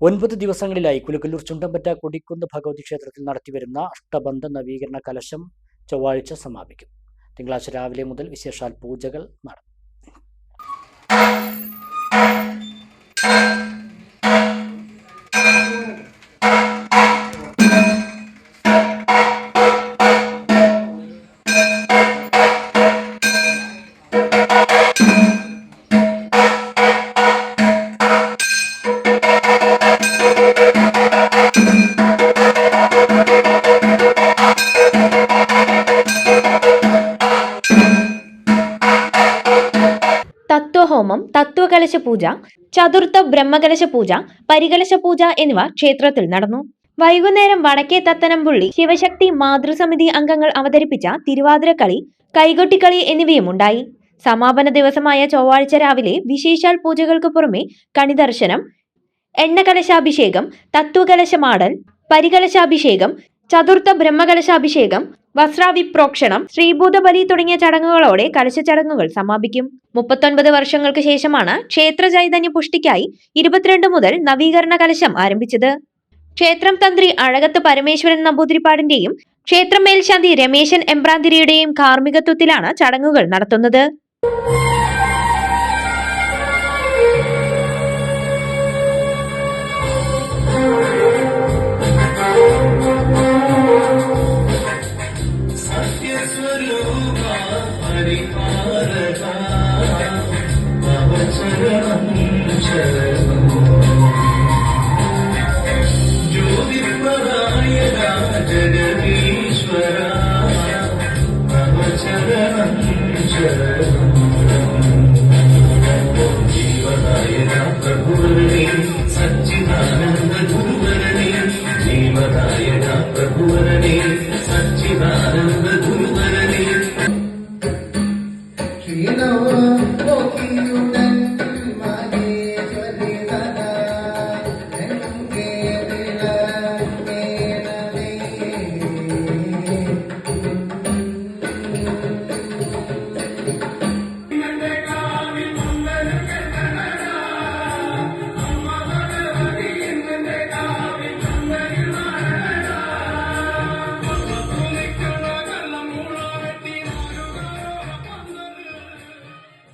9 ദിവസങ്ങളിലായി കുലുക്കല്ലൂർ ചുണ്ടമ്പറ്റ കൊടിക്കുന്ന് ഭഗവതി ക്ഷേത്രത്തിൽ നടത്തിവരുന്ന അഷ്ടബന്ധ നവീകരണ കലശം ചൊവ്വാഴ്ച സമാപിക്കും. തിങ്കളാഴ്ച രാവിലെ മുതൽ വിശേഷാൽ പൂജകൾ നടന്നു. തത്വഹോമം, തത്വകലശ പൂജ, ചതുർത്ഥ ബ്രഹ്മകലശ പൂജ, പരികലശ പൂജ എന്നിവ ക്ഷേത്രത്തിൽ നടന്നു. വൈകുന്നേരം വടക്കേ തത്തനംപുള്ളി ശിവശക്തി മാതൃസമിതി അംഗങ്ങൾ അവതരിപ്പിച്ച തിരുവാതിരക്കളി, കൈകൊട്ടിക്കളി എന്നിവയും ഉണ്ടായി. സമാപന ദിവസമായ ചൊവ്വാഴ്ച രാവിലെ വിശേഷാൽ പൂജകൾക്ക് പുറമെ കണിദർശനം, എണ്ണകലശാഭിഷേകം, തത്വകലശമാടൽ, പരികലശാഭിഷേകം, ചതുർത്ഥ ബ്രഹ്മകലശാഭിഷേകം, വസ്ത്രാവിപ്രോക്ഷണം, ശ്രീഭൂതബലി തുടങ്ങിയ ചടങ്ങുകളോടെ കലശ ചടങ്ങുകൾ സമാപിക്കും. 39 വർഷങ്ങൾക്ക് ശേഷമാണ് ക്ഷേത്ര ചൈതന്യ പുഷ്ടിക്കായി 22 മുതൽ നവീകരണ കലശം ആരംഭിച്ചത്. ക്ഷേത്രം തന്ത്രി അഴകത്ത് പരമേശ്വരൻ നമ്പൂതിരിപ്പാടിന്റെയും ക്ഷേത്രം മേൽശാന്തി രമേശൻ എമ്പ്രാന്തിരിയുടെയും കാർമ്മികത്വത്തിലാണ് ചടങ്ങുകൾ നടത്തുന്നത്. Sacchidananda